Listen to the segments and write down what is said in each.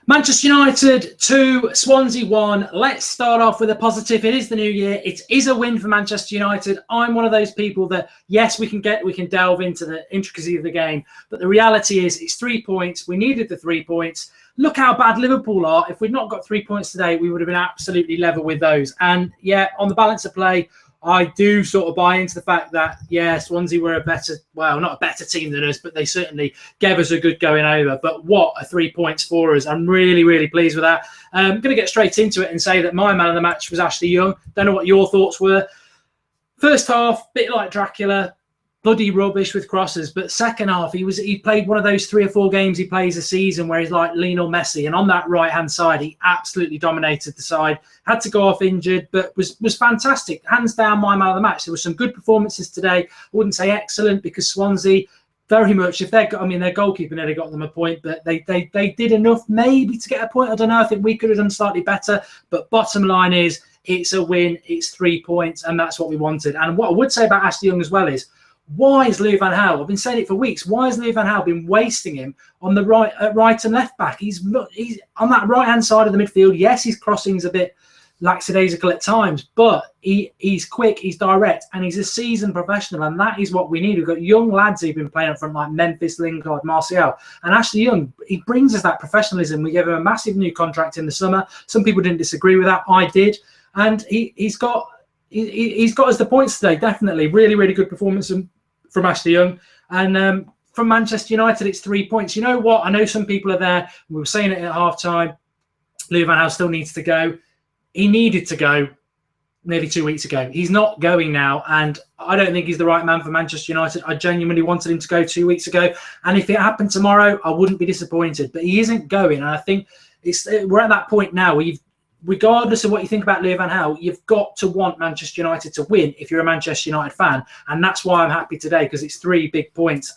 Manchester United 2, Swansea 1. Let's start off with a positive. It is the new year. It is a win for Manchester United. I'm one of those people that, yes, we can delve into the intricacy of the game, but the reality is it's 3 points. We needed the 3 points. Look how bad Liverpool are. If we'd not got 3 points today, we would have been absolutely level with those. And yeah, on the balance of play, I do sort of buy into the fact that, yeah, Swansea were not a better team than us, but they certainly gave us a good going over. But what a 3 points for us. I'm really, really pleased with that. I'm going to get straight into it and say that my man of the match was Ashley Young. Don't know what your thoughts were. First half, bit like Dracula, bloody rubbish with crosses. But second half, he played one of those 3 or 4 games he plays a season where he's like Lionel Messi. And on that right-hand side, he absolutely dominated the side. Had to go off injured, but was fantastic. Hands down, my man of the match. There were some good performances today. I wouldn't say excellent because Swansea, very much, their goalkeeper nearly got them a point, but they did enough maybe to get a point. I don't know. I think we could have done slightly better. But bottom line is, it's a win. It's 3 points, and that's what we wanted. And what I would say about Ashley Young as well is, why is Louis van Gaal? I've been saying it for weeks. Why has Louis van Gaal been wasting him on the right and left back? He's on that right hand side of the midfield. Yes, his crossing's a bit lackadaisical at times, but he's quick, he's direct, and he's a seasoned professional, and that is what we need. We've got young lads who've been playing up front like Memphis, Lingard, Martial, and Ashley Young. He brings us that professionalism. We gave him a massive new contract in the summer. Some people didn't disagree with that. I did, and he's got us the points today. Definitely, really, really good performance from Ashley Young. And from Manchester United, it's 3 points. You know what? I know some people are there. We were saying it at half-time. Louis van Gaal still needs to go. He needed to go nearly 2 weeks ago. He's not going now, and I don't think he's the right man for Manchester United. I genuinely wanted him to go 2 weeks ago, and if it happened tomorrow, I wouldn't be disappointed. But he isn't going, and I think we're at that point now where regardless of what you think about Louis van Gaal, you've got to want Manchester United to win if you're a Manchester United fan. And that's why I'm happy today, because it's 3 big points.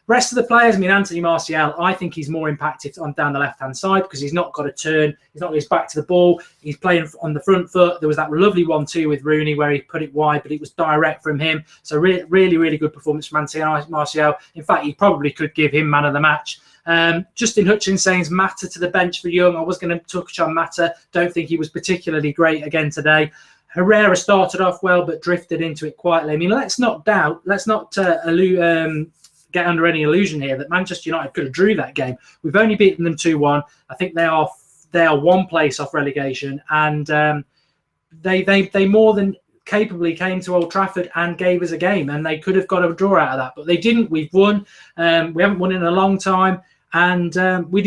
Rest of the players, Anthony Martial, I think he's more impacted down the left-hand side because he's not got a turn. He's not got his back to the ball. He's playing on the front foot. There was that lovely 1-2 with Rooney where he put it wide, but it was direct from him. So really, really good performance from Anthony Martial. In fact, you probably could give him man of the match. Justin Hutchins saying Mata to the bench for Young. I was going to touch on Mata. Don't think he was particularly great again today. Herrera started off well, but drifted into it quietly. Let's not get under any illusion here that Manchester United could have drew that game. We've only beaten them 2-1. I think they are 1 place off relegation, and they more than capably came to Old Trafford and gave us a game, and they could have got a draw out of that, but they didn't. We've won. We haven't won in a long time, and we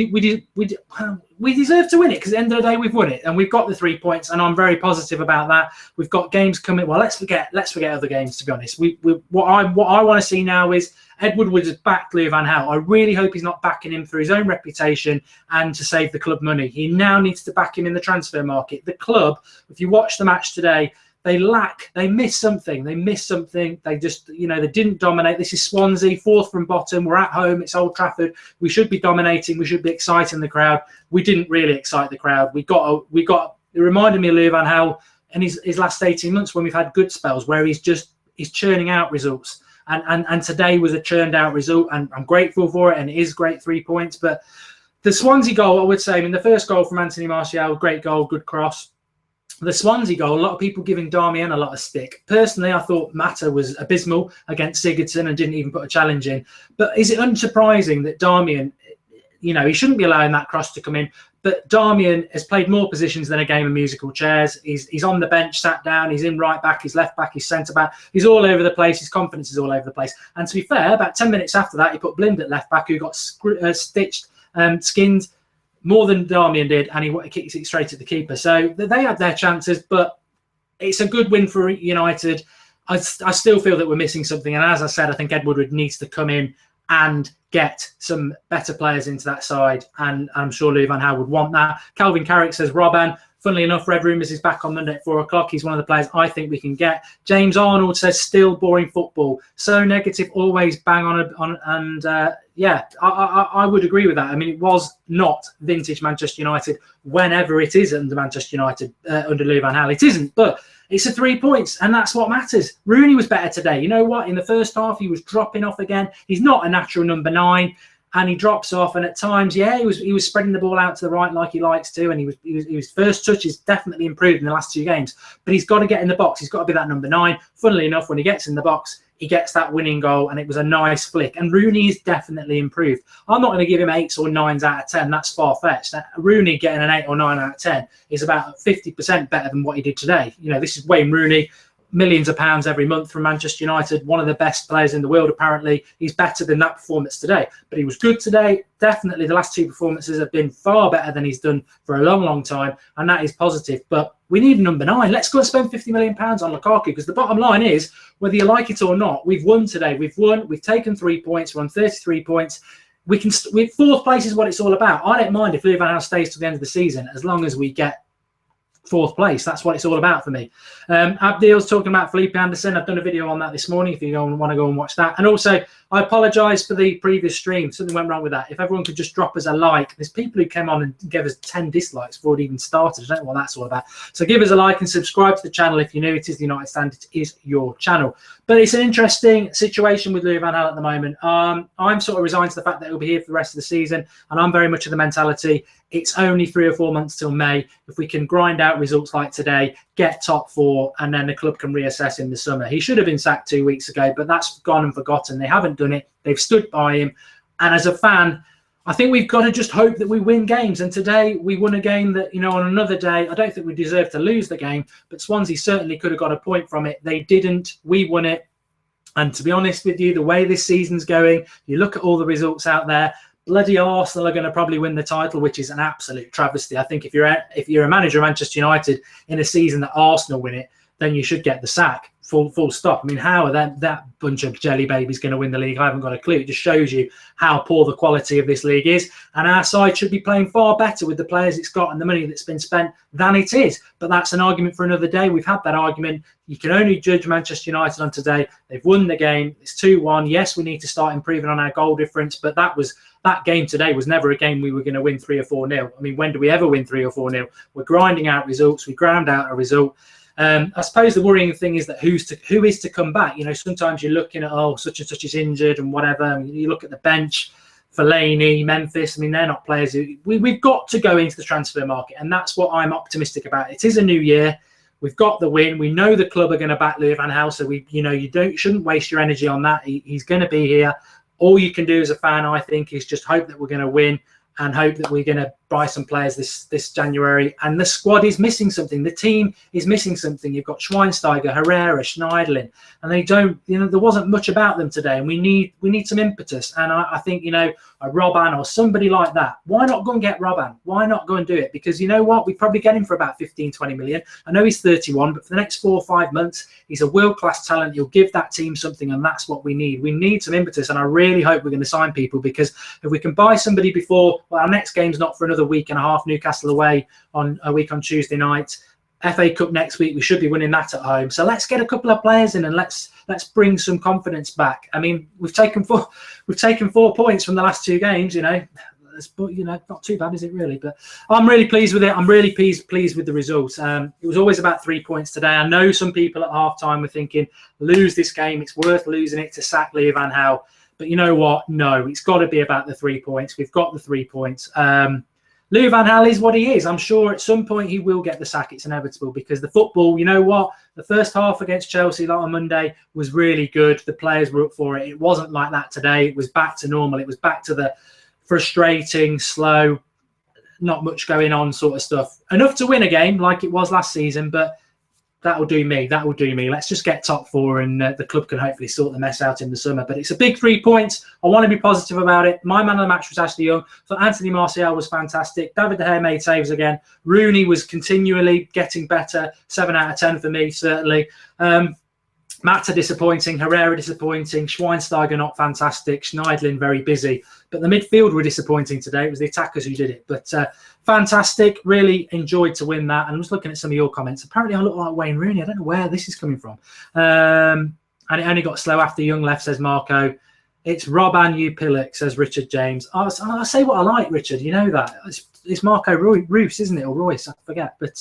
deserve to win it because at the end of the day we've won it and we've got the 3 points, and I'm very positive about that. We've got games coming. Well, let's forget other games, to be honest. What I want to see now is Ed Woodward has backed Louis van Gaal. I really hope he's not backing him for his own reputation and to save the club money. He now needs to back him in the transfer market. The club, if you watch the match today, they miss something. They just, they didn't dominate. This is Swansea, 4th from bottom. We're at home. It's Old Trafford. We should be dominating. We should be exciting the crowd. We didn't really excite the crowd. It reminded me of Louis van Gaal in his last 18 months when we've had good spells where he's churning out results. And today was a churned out result, and I'm grateful for it, and it is great 3 points. But the Swansea goal, I would say, the first goal from Anthony Martial, great goal, good cross. The Swansea goal, a lot of people giving Darmian a lot of stick. Personally, I thought Mata was abysmal against Sigurdsson and didn't even put a challenge in. But is it unsurprising that Darmian, he shouldn't be allowing that cross to come in, but Darmian has played more positions than a game of musical chairs. He's on the bench, sat down, he's in right back, he's left back, he's centre back. He's all over the place, his confidence is all over the place. And to be fair, about 10 minutes after that, he put Blind at left back, who got skinned more than Darmian did, and he kicks it straight at the keeper. So they had their chances, but it's a good win for United. I still feel that we're missing something, and as I said, I think Ed Woodward needs to come in and get some better players into that side, and I'm sure Louis van Gaal would want that. Calvin Carrick says Robben. Funnily enough, Red Rumours is back on Monday at 4 o'clock. He's one of the players I think we can get. James Arnold says still boring football. So negative, always bang on. I would agree with that. It was not vintage Manchester United whenever it is under Manchester United, under Louis van Gaal. It isn't, but it's a 3 points, and that's what matters. Rooney was better today. You know what? In the first half, he was dropping off again. He's not a natural number 9. and he drops off. And at times, yeah, he was spreading the ball out to the right like he likes to, and his first touch is definitely improved in the last 2 games. But he's got to get in the box. He's got to be that number 9. Funnily enough, when he gets in the box, he gets that winning goal, and it was a nice flick. And Rooney is definitely improved. I'm not going to give him 8s or 9s out of 10. That's far-fetched. Rooney getting an 8 or 9 out of 10 is about 50% better than what he did today. You know, this is Wayne Rooney, millions of pounds every month from Manchester United, one of the best players in the world, apparently. He's better than that performance today. But he was good today. Definitely the last 2 performances have been far better than he's done for a long, long time, and that is positive. But we need a number 9. Let's go and spend £50 million on Lukaku, because the bottom line is, whether you like it or not, we've won today. We've won. We've taken 3 points. We're on 33 points. Fourth place is what it's all about. I don't mind if Louis van Gaal stays to the end of the season, as long as we get 4th place. That's what it's all about for me. Abdil's talking about Felipe Anderson. I've done a video on that this morning if you want to go and watch that. And also, I apologise for the previous stream. Something went wrong with that. If everyone could just drop us a like. There's people who came on and gave us 10 dislikes before it even started. I don't know what that's all about. So give us a like and subscribe to the channel if you're new. It is the United Stand. It is your channel. But it's an interesting situation with Louis van Gaal at the moment. I'm sort of resigned to the fact that he'll be here for the rest of the season. And I'm very much of the mentality, it's only 3 or 4 months till May. If we can grind out results like today, get top 4, and then the club can reassess in the summer. He should have been sacked 2 weeks ago, but that's gone and forgotten. They haven't done it. They've stood by him. And as a fan, I think we've got to just hope that we win games. And today we won a game that, you know, on another day, I don't think we deserve to lose the game, but Swansea certainly could have got a point from it. They didn't. We won it. And to be honest with you, the way this season's going, you look at all the results out there, bloody Arsenal are going to probably win the title, which is an absolute travesty. I think if you're a manager of Manchester United in a season that Arsenal win it, then you should get the sack. Full stop. I mean, how are that bunch of jelly babies going to win the league? I haven't got a clue. It just shows you how poor the quality of this league is. And our side should be playing far better with the players it's got and the money that's been spent than it is. But that's an argument for another day. We've had that argument. You can only judge Manchester United on today. They've won the game. It's 2-1. Yes, we need to start improving on our goal difference, but that game today was never a game we were going to win 3 or 4-0. I mean, when do we ever win 3 or 4-0? We're grinding out results. We ground out a result. I suppose the worrying thing is that who is to come back. You know, sometimes you're looking at, oh, such and such is injured and whatever. I mean, you look at the bench, Fellaini, Memphis. I mean, they're not players who we've got to go into the transfer market, and that's what I'm optimistic about. It is a new year. We've got the win. We know the club are going to back Louis van Gaal, so shouldn't waste your energy on that. He's going to be here. All you can do as a fan, I think, is just hope that we're going to win and hope that we're going to buy some players this January. And the squad is missing something. The team is missing something. You've got Schweinsteiger, Herrera, Schneiderlin, and they don't, there wasn't much about them today. And we need some impetus. And I think, a Robban or somebody like that. Why not go and get Robban? Why not go and do it? Because you know what? We probably get him for about 15, 20 million. I know he's 31, but for the next 4 or 5 months, he's a world-class talent. He'll give that team something, and that's what we need. We need some impetus, and I really hope we're going to sign people, because if we can buy somebody before, well, our next game's not for another week and a half, Newcastle away on Tuesday night. FA Cup next week, we should be winning that at home. So let's get a couple of players in and let's bring some confidence back. I mean, we've taken 4 points from the last 2 games. Not too bad, is it really? But I'm really pleased with it. I'm really pleased with the results. It was always about 3 points today. I know some people at halftime were thinking, lose this game. It's worth losing it to sack Louis van Gaal. But you know what? No, it's got to be about the 3 points. We've got the 3 points. Louis van Gaal is what he is. I'm sure at some point he will get the sack. It's inevitable, because the football, you know what? The first half against Chelsea on Monday was really good. The players were up for it. It wasn't like that today. It was back to normal. It was back to the frustrating, slow, not much going on sort of stuff. Enough to win a game like it was last season, but that'll do me. That will do me. Let's just get top 4, and the club can hopefully sort the mess out in the summer. But it's a big 3 points. I want to be positive about it. My man of the match was Ashley Young. So Anthony Martial was fantastic. David De Gea made saves again. Rooney was continually getting better. 7 out of 10 for me, certainly. Mata disappointing, Herrera disappointing, Schweinsteiger not fantastic, Schneiderlin very busy. But the midfield were disappointing today. It was the attackers who did it. But fantastic. Really enjoyed to win that. And I was looking at some of your comments. Apparently I look like Wayne Rooney. I don't know where this is coming from. And it only got slow after Young left, says Marco. It's Robban, you pillock, says Richard James. I say what I like, Richard. You know that. It's Marco Roos, isn't it? Or Royce, I forget. But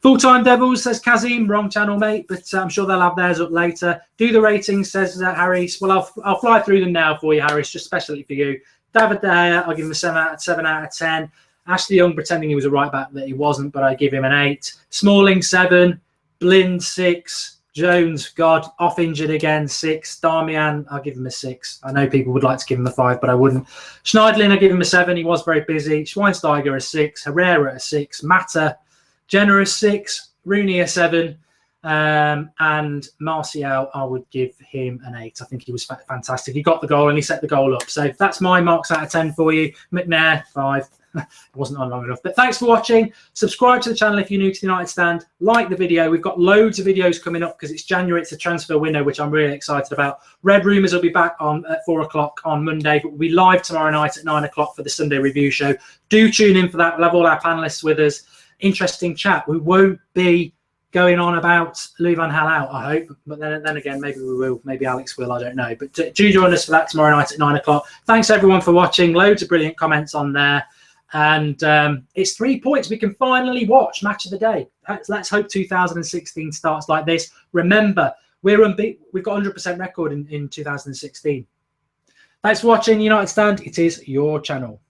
Full-time Devils, says Kazim. Wrong channel, mate. But I'm sure they'll have theirs up later. Do the ratings, says Harris. Well, I'll fly through them now for you, Harris, just especially for you. David De Gea, I'll give him a 7 out of 10. Ashley Young pretending he was a right back that he wasn't, but I give him an 8. Smalling 7, Blind 6, Jones, God, off injured again, 6. Darmian, I'll give him a 6. I know people would like to give him a 5, but I wouldn't. Schneiderlin, I'll give him a 7. He was very busy. Schweinsteiger a 6. Herrera a 6. Mata, Jenner a 6. Rooney a 7. And Martial, I would give him an 8. I think he was fantastic. He got the goal and he set the goal up. So that's my marks out of 10 for you. McNair, 5. It wasn't on long enough. But thanks for watching. Subscribe to the channel if you're new to the United Stand. Like the video. We've got loads of videos coming up because it's January. It's a transfer window, which I'm really excited about. Red Rumours will be back on at 4 o'clock on Monday, but we'll be live tomorrow night at 9 o'clock for the Sunday review show. Do tune in for that. We'll have all our panellists with us. Interesting chat. We won't be going on about Louis van Gaal out, I hope. But then again, maybe we will. Maybe Alex will. I don't know. But do join us for that tomorrow night at 9 o'clock. Thanks, everyone, for watching. Loads of brilliant comments on there. And it's 3 points. We can finally watch Match of the Day. Let's hope 2016 starts like this. Remember, we're unbeaten. We've got 100% record in 2016. Thanks for watching United Stand. It is your channel.